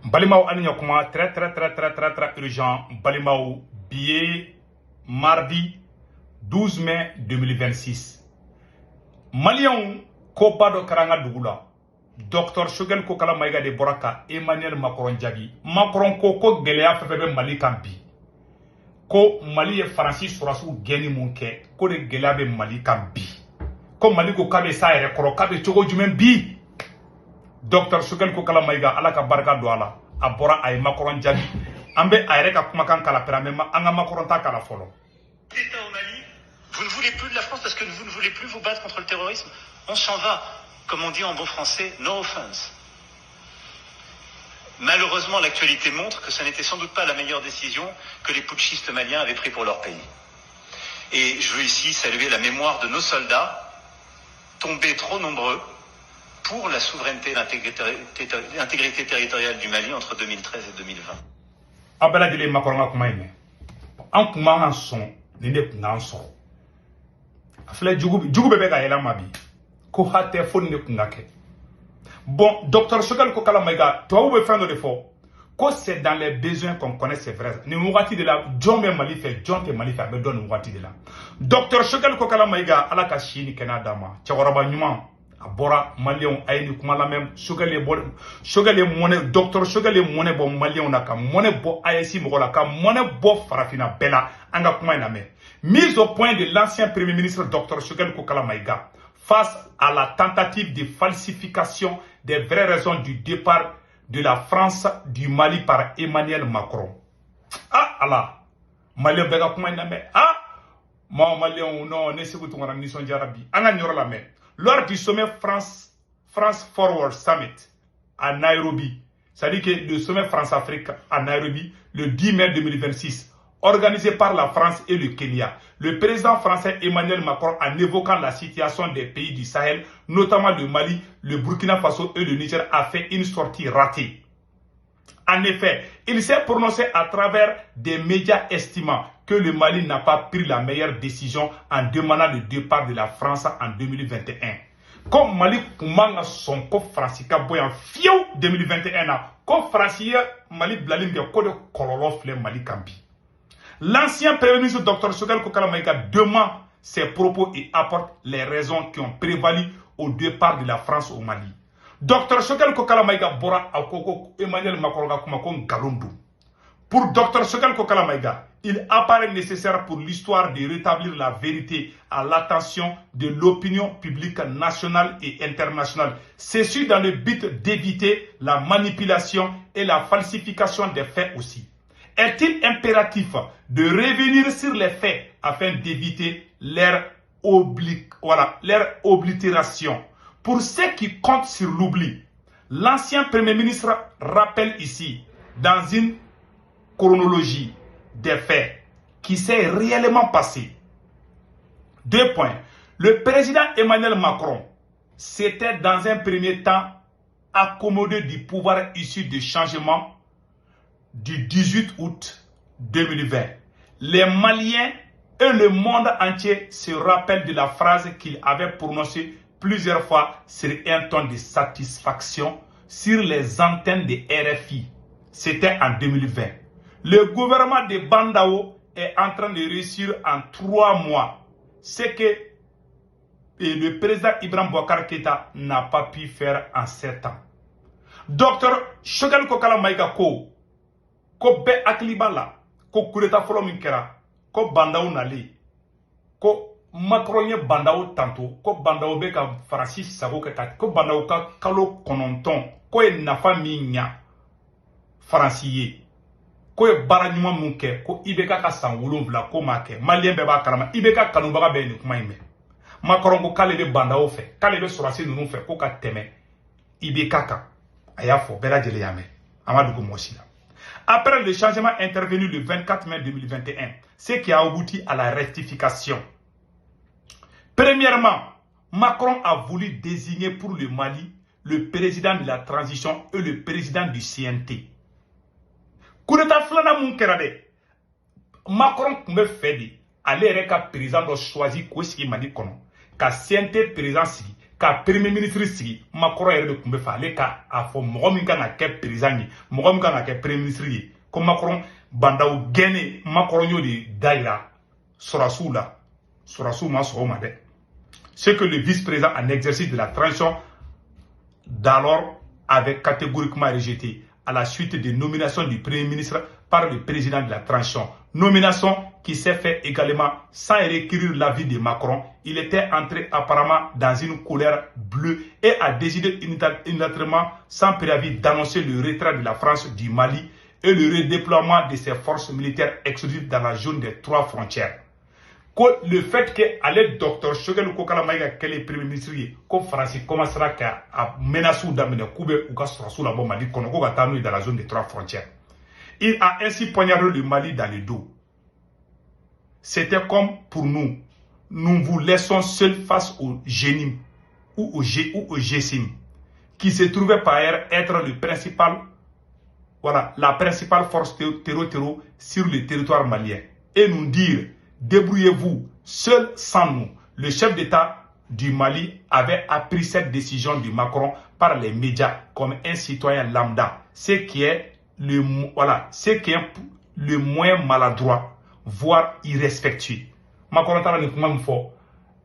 Balimao Aniyakuma, très urgent. Balimao, billet mardi 12 mai 2026. Malion, Kobado Karanga Dugula. Docteur Shogel Kokala Maïga de Boraka, Emmanuel Macron Djabi. Macron Koko Gelea Febe Mali Kambi. Ko Mali et Francis Sourassou Geni Munke, ko de Gelea be Mali Kambi. Ko Mali ko Kabe Saere Koro Kabe Chogo Jumen Bi. Docteur Shogel Kokala Maïga, Alaka Barka Douala, Abora Aye Macron Djabi. Ambe Aereka Kumakan Kala Peramema, Anga Macron Ta Kala Folo. L'État au Mali, vous ne voulez plus de la France parce que vous ne voulez plus vous battre contre le terrorisme. On s'en va. Comme on dit en bon français, no offense. Malheureusement, l'actualité montre que ce n'était sans doute pas la meilleure décision que les putschistes maliens avaient prise pour leur pays. Et je veux ici saluer la mémoire de nos soldats, tombés trop nombreux, pour la souveraineté et l'intégrité territoriale du Mali entre 2013 et 2020. Abela dile Macron Kumaine. En Kuman son, l'idée n'en sort. Afle Djougou bébé Gaëla Mabi. Kohate fonne Kunake. Bon, docteur Shogel Kokala Maïga, toi où vous faites de fort, que c'est dans les besoins qu'on connaît, c'est vrai. Nous mourati de là, John Mali fait, John Mali fait, mais donne mourati de là. Docteur Shogel Kokala Maïga, ala kashini Kenadama, Tchawaraba Nyuma, Abora, Malion, Aïni Kumala même, Shogel est monnaie, docteur Shogel est monnaie bon Malion Naka, monnaie bon Ayesi Mogolaka, monnaie bon Farafina Bella, Anga Kumainame. Mise au point de l'ancien premier ministre docteur Shogel Kokala Maïga, face à la tentative de falsification des vraies raisons du départ de la France du Mali par Emmanuel Macron. Ah, Allah. Malien bega kuma iname. Ah, moi Malien non, ne se vous tourner ni son jarabi. Anga nyoro la me. Lors du sommet France Forward Summit à Nairobi, c'est-à-dire que le sommet France-Afrique à Nairobi, le 10 mai 2026, organisé par la France et le Kenya, le président français Emmanuel Macron, en évoquant la situation des pays du Sahel, notamment le Mali, le Burkina Faso et le Niger, a fait une sortie ratée. En effet, il s'est prononcé à travers des médias estimant que le Mali n'a pas pris la meilleure décision en demandant le départ de la France en 2021. Comme Mali Koumanga son ko Francika Boyan Fiou 2021, comme Francia Mali Blalim de Kode Kololof le Mali Kambi. L'ancien Premier ministre Dr Shogel Kokala Maïga demande ses propos et apporte les raisons qui ont prévalu au départ de la France au Mali. Dr Shogel Kokala Maïga Bora Akoko Emmanuel Macron Kumakon Galundu. Pour Dr Shogel Kokala Maïga, il apparaît nécessaire pour l'histoire de rétablir la vérité à l'attention de l'opinion publique nationale et internationale. Ceci dans le but d'éviter la manipulation et la falsification des faits aussi. Est-il impératif de revenir sur les faits afin d'éviter leur oblitération? Pour ceux qui comptent sur l'oubli, l'ancien Premier ministre rappelle ici, dans une chronologie des faits qui s'est réellement passé. 2 points. Le président Emmanuel Macron s'était dans un premier temps accommodé du pouvoir issu du changement du 18 août 2020. Les Maliens et le monde entier se rappellent de la phrase qu'il avait prononcée plusieurs fois sur un ton de satisfaction sur les antennes de RFI. C'était en 2020. Le gouvernement de Bandao est en train de réussir en 3 mois ce que le président Ibrahim Boubacar Keïta n'a pas pu faire en 7 ans. Docteur Shogel Kokala Maïga ko be aklibala ko kureta folo min kera ko bandaw nale ko Macron ye bandaw tanto ko bandaw be ka farasi sago ke kat ko bandaw ka kalo kononton ko e nafa min nya farasi ye ko e bara nyuma mun ke ko ibeka ka san wolonvla ko ma ke malien be ba kalama ibeka kanubaga be ni kuma ime Macron ko kale be bandaw fe kale be sorasi nunu fe ko ka teme ibeka ka aya fo bela jele yame Amadou ko mosila. Après le changement intervenu le 24 mai 2021, ce qui a abouti à la rectification. Premièrement, Macron a voulu désigner pour le Mali le président de la transition et le président du CNT. Koureta flana moun kerade. Macron me fait dire, aller avec un président de choisir quoi ce qui m'a dit kono. Ka CNT président si, ka premier ministre sigi Macron yɛrɛ de tun bɛ fɛ ale ka a fɔ mɔgɔ min kan ka kɛ président ye mɔgɔ min kan ka kɛ premier ministre ye ko Macron bandaw gɛnne Macron y'o de dayira sɔrɔsiw la sɔrɔsiw ma sɔn o ma dɛ c'est que le vice-président en exercice de la transition d'alors avait catégoriquement rejeté à la suite des nominations du premier ministre par le président de la transition. Nomination qui s'est faite également sans requérir l'avis de Macron. Il était entré apparemment dans une colère bleue et a décidé unilatéralement, sans préavis, d'annoncer le retrait de la France du Mali et le redéploiement de ses forces militaires exclusives dans la zone des 3 frontières. Le fait que le docteur Choguel Kokala Maïga, qui est le premier ministre, que France commencera à menacer d'amener Koubé ou Kassou la bombe Mali, qu'on a dans la zone des 3 frontières. Il a ainsi poignardé le Mali dans le dos. C'était comme pour nous. Nous vous laissons seuls face au génie ou au GSIM, qui se trouvait par ailleurs être le principal, la principale force terreau sur le territoire malien. Et nous dire, débrouillez-vous, seul sans nous. Le chef d'État du Mali avait appris cette décision de Macron par les médias comme un citoyen lambda. Ce qui est le moins maladroit, voire irrespectueux. Macron t'a dit que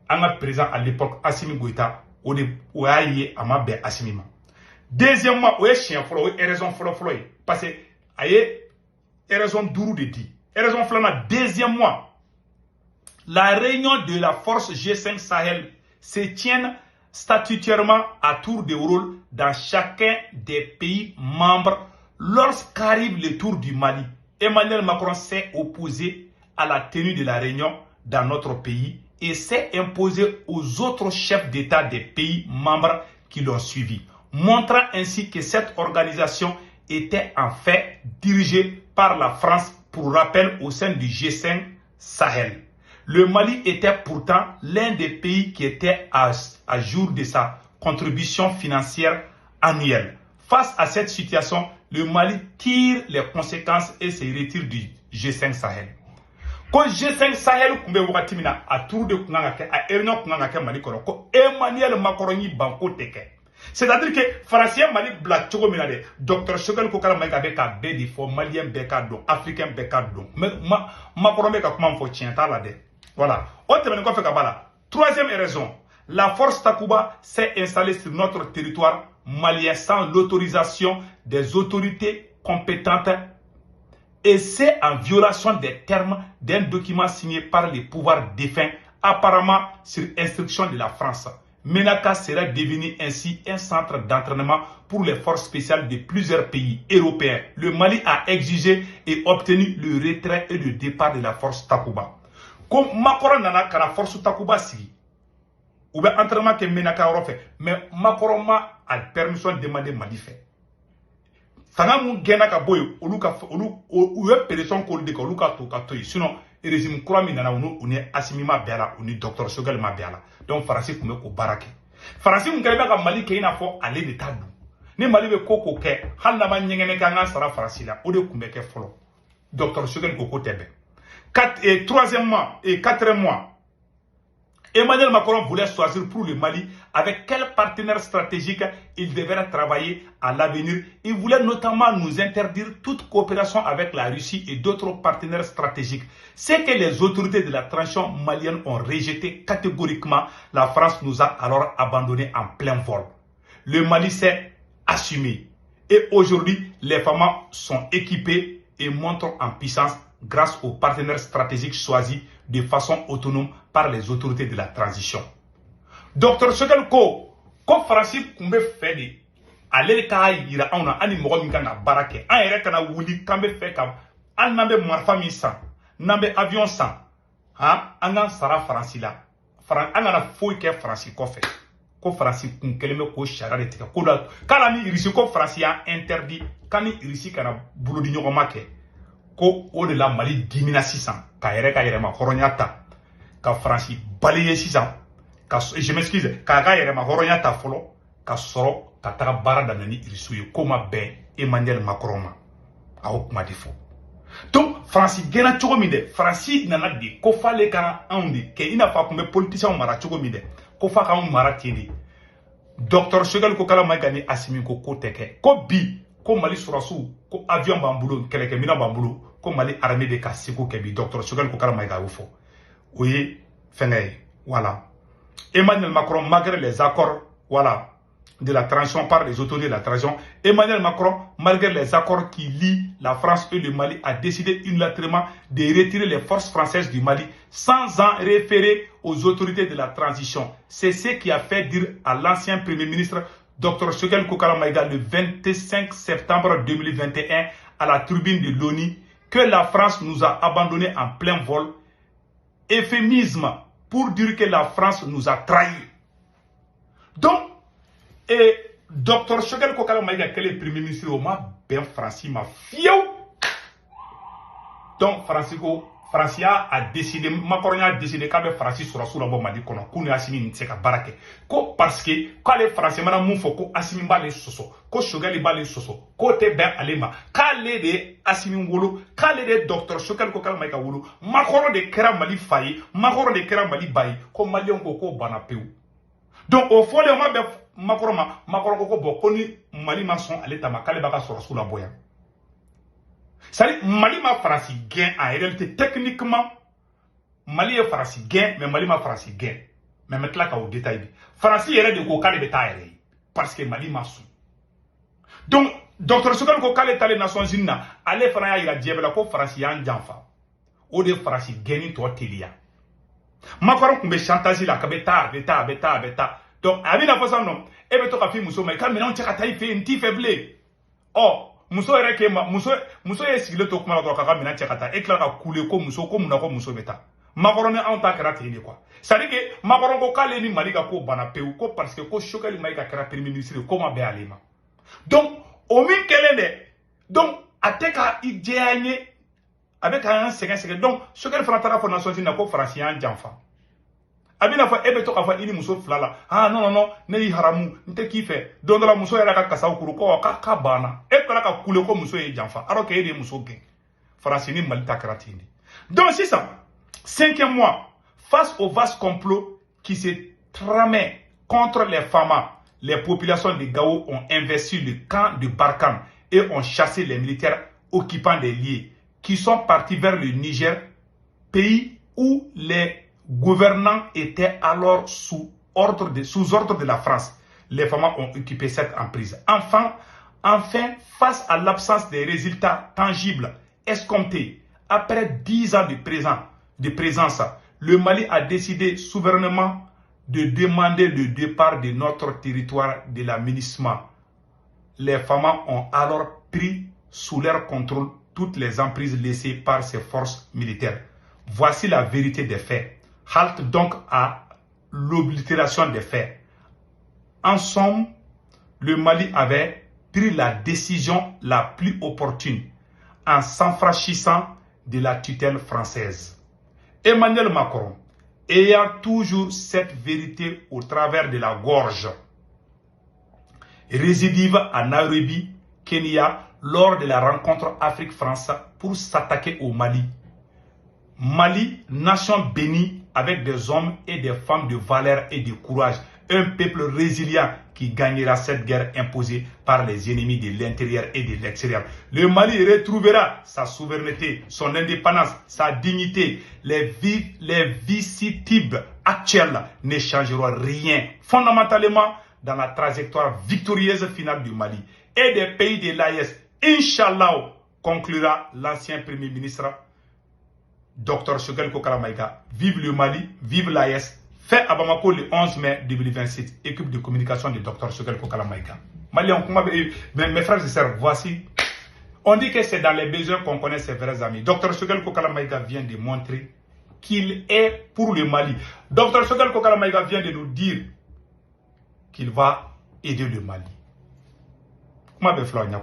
un président à l'époque, Assimi Goïta, ou aïe à ma belle Assimi. Deuxièmement, où est chien flou, et raison flou, parce que aïe, et raison dourou de dit. Et raison flana, deuxièmement, la réunion de la force G5 Sahel se tient statutairement à tour de rôle dans chacun des pays membres. Lorsqu'arrive le tour du Mali, Emmanuel Macron s'est opposé à la tenue de la réunion dans notre pays et s'est imposé aux autres chefs d'État des pays membres qui l'ont suivi, montrant ainsi que cette organisation était en fait dirigée par la France, pour rappel, au sein du G5 Sahel. Le Mali était pourtant l'un des pays qui était à jour de sa contribution financière annuelle. Face à cette situation, le Mali tire les conséquences et se retire du G5 Sahel. Quand G5 Sahel kumbe wakati mina a tour de kunganga a erno kunganga Mali kono ko Emmanuel Macron yi banko teke. C'est-à-dire que Français Mali black chogo mina de Dr Choguel Kokala Maïga beka bedi fo Malien beka don Africain beka don. Mais Macron beka comment faut tienta là de. Voilà. Autre ko fait kabala. Troisième raison, la force Takuba s'est installée sur notre territoire malien sans l'autorisation des autorités compétentes, et c'est en violation des termes d'un document signé par les pouvoirs défunts, apparemment sur instruction de la France. Menaka sera devenu ainsi un centre d'entraînement pour les forces spéciales de plusieurs pays européens. Le Mali a exigé et obtenu le retrait et le départ de la force Takuba. Comme Macron n'a qu'à la force Takuba si, ou bien entraînement que Menaka a fait, mais Macron a permission de demander Mali fait. Tanga mun gena ka boy olu pérétion ko de ko olu ka to sinon régime kura mi nana unu ne asimima bela uni docteur Choguel ma bela donc farasi kume ko barake farasi mun kale ka Mali ke ina fo ale de tadu ni Mali be koko ke halna ma nyengene ka nga sara farasi la o de kume ke folo docteur Choguel ko tebe 4 et troisièmement et quatrièmement Emmanuel Macron voulait choisir pour le Mali avec quel partenaire stratégique il devrait travailler à l'avenir. Il voulait notamment nous interdire toute coopération avec la Russie et d'autres partenaires stratégiques. C'est que les autorités de la transition malienne ont rejeté catégoriquement. La France nous a alors abandonnés en plein vol. Le Mali s'est assumé. Et aujourd'hui, les femmes sont équipées et montrent en puissance grâce aux partenaires stratégiques choisis de façon autonome par les autorités de la transition. Dr Choguel ko Francis kumbe fedi ale ka yira ona ani mogo min kana barake an yere kana wuli kambe fe kam an nambe marfa mi san nambe avion san ha an sara Francis la an na foyi ke Francis ko fe ko Francis kun keleme ko shara de tika ko da kala ni irisi ko Francis a interdit kani irisi kana bulodi nyogo make ko o de la Mali dimina 600 ka yere ma horonyata ka Francis balayer 600 ka je m'excuse ka yere ma horonyata folo ka soro ka taga bara danani irisuye koma ben Emmanuel Macron ma awo kuma defo donc Francis gena chogo minde Francis nana di ko fale kana andi ke ina fa kumbe politicien mara chogo minde ko fa ka mara tindi Docteur Choguel ko kala Maïga ni Assimi ko teke. Ko bi, ko Mali surasu, ko avion bambulo, keleke mina bambulo, ko Mali armée de Kassiko kebi. Docteur Choguel ko kala Maïga oufo. Oui, fengay, voilà. Emmanuel Macron, malgré les accords, voilà, de la transition par les autorités de la transition, Emmanuel Macron, malgré les accords qui lient la France et le Mali, a décidé unilatéralement de retirer les forces françaises du Mali sans en référer aux autorités de la transition. C'est ce qui a fait dire à l'ancien Premier ministre Dr Choguel Kokala Maïga le 25 septembre 2021 à la tribune de l'ONU que la France nous a abandonnés en plein vol. Euphémisme pour dire que la France nous a trahis. Donc, et Dr Choguel Kokala Maïga, quel est le premier ministre au ben Francis m'a fiou. Donc, Francia a décidé, Macron a décidé qu'avec Francis sera sous la bombe Mali kono, qu'on est Assimi n'seka barake. Parce que quand les Français m'ont mon foko Assimi ba les soso, ko Choguel ba les soso, côté ben alema, quand les de Assimi wolo, quand les de Dr Choguel Kokala Maïga wolo, Macron de Kera Mali failli, Macron de Kera Mali bayi, comme Malion koko banapeu. Donc au fond, les gens Macron koko bo koni Mali maçon à l'état makale baka sous la boya. Ça dit Mali ma farasi gain en réalité techniquement Mali est farasi gain mais Mali ma farasi gain. Mais maintenant qu'au détail farasi est de kokale beta parce que Mali maçon. Donc Dr Choguel kokale tale Nations Unies allez fana ya diable ko farasi yan janfa. O de farasi gain to telia. Macron kumbe chantage la kabeta beta. Donc abi na façon non e be to ka fi muso mais quand maintenant on tient à fait un petit faible. Oh muso ere ke muso e sigile to kuma la to ka mina tient à et que la couler ko muso ko muna ko muso beta. Macron ne en ta kratini quoi. Ça dit que Macron ko kale ni Mali ka ko bana peu ko parce que ko Choguel Maïga kra premier ministre comment be alima. Donc au min kelende donc ateka idéanye avec un 5 donc Choguel Frantara for Nations Unies ko francien janfa. Abina fa ebe to ka fa ini muso flala ah non ne yi haramu nte kife don la muso yara ka kasa ukuru ko ka bana e kala ka kule ko muso e janfa alors que ede muso gen farasini malita kratini. Donc c'est ça. 5e mois face au vaste complot qui se tramait contre les femmes, les populations de Gao ont investi le camp de Barkhane et ont chassé les militaires occupants des lieux qui sont partis vers le Niger, pays où les gouvernants étaient alors sous ordre de la France. Les femmes ont occupé cette emprise. Enfin, face à l'absence des résultats tangibles escomptés, après 10 ans de présence, le Mali a décidé souverainement de demander le départ de notre territoire de l'aménagement. Les femmes ont alors pris sous leur contrôle toutes les emprises laissées par ces forces militaires. Voici la vérité des faits. Halte donc à l'oblitération des faits. En somme, le Mali avait pris la décision la plus opportune en s'affranchissant de la tutelle française. Emmanuel Macron, ayant toujours cette vérité au travers de la gorge, résidive à Nairobi, Kenya, lors de la rencontre Afrique-France pour s'attaquer au Mali. Mali, nation bénie avec des hommes et des femmes de valeur et de courage. Un peuple résilient qui gagnera cette guerre imposée par les ennemis de l'intérieur et de l'extérieur. Le Mali retrouvera sa souveraineté, son indépendance, sa dignité. Les vicissitudes actuelles ne changeront rien fondamentalement dans la trajectoire victorieuse finale du Mali. Et des pays de l'AES, Inch'Allah, conclura l'ancien Premier ministre Dr Choguel Kokala Maïga. Vive le Mali, vive l'AES. Fait à Bamako le 11 mai 2026. Équipe de communication de Dr Choguel Kokala Maïga. Maliens, mes frères et sœurs, voici. On dit que c'est dans les besoins qu'on connaît ses vrais amis. Dr Choguel Kokala Maïga vient de montrer qu'il est pour le Mali. Dr Choguel Kokala Maïga vient de nous dire qu'il va aider le Mali. Comment faire ça?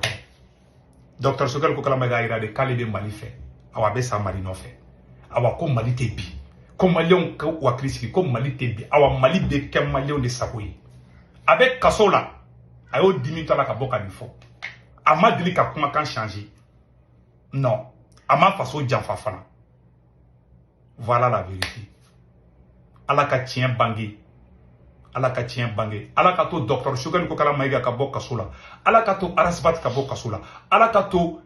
Dr Choguel Kokala Maïga ira de Calais de Mali fait. Awa sa Mali non fait. Awa ko Mali te bi. Comme Malion ou à Christi, comme Mali te bi. Awa Mali de kem Malion de Sakoui. Avec Kasola, ayo 10 minutes la kaboka ni fo. Ama dili ka kuma kan changer. Non. Ama faso janfa fana. Voilà la vérité. Ala ka tien bangi. ala ka tiɲɛ bange ala ka to docteur Choguel Kokala Maïga ka bɔ kaso la ala ka to Arasbat ka bɔ kaso la ala ka to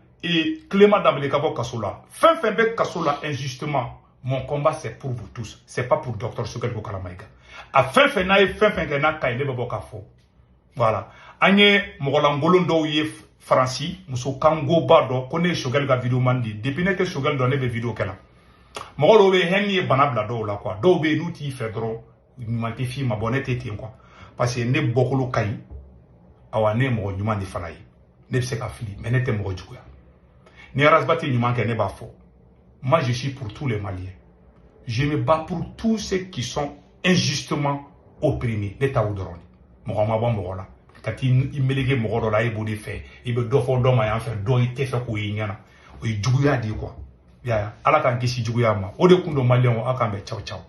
Clément Dambélé ka bɔ kaso la fɛn fɛn bɛ kaso la injustement mon combat c'est pour vous tous c'est pas pour docteur Choguel Kokala Maïga a fɛn fɛn n'a ye fɛn fɛn kɛ n'a ka ɲi ne bɛ bɔ k'a fɔ voilà an ye mɔgɔlankolon dɔw ye Faransi muso kangoba dɔ ko ne ye Choguel ka vidéo man di depuis ne tɛ Choguel dɔn ne bɛ vidéo kɛ la mɔgɔ dɔw bɛ yen hɛn ye bana bila dɔw la quoi dɔw bɛ yen n'u t'i fɛ dɔrɔn ɲuman tɛ f'i ma bon ne tɛ ten quoi parce que ne bɔkolo ka ɲi awa ne ye mɔgɔ ɲuman de fana ye ne bɛ se ka fili mais ne tɛ mɔgɔ juguya ni Arasbat ye ɲuman kɛ ne b'a fɔ moi je suis pour tous les Maliens je me bats pour tous ceux qui sont injustement opprimés ne t'aw dɔrɔn mɔgɔ ma bɔ mɔgɔ la ka t'i meleke mɔgɔ dɔ la e b'o de fɛ i bɛ dɔ fɔ dɔ ma yan fɛ dɔ i tɛ fɛ k'o y'i ɲɛna o ye juguya de ye quoi ala k'an kisi juguya ma o de kun don Maliyɛnw aw k'an bɛn caw caw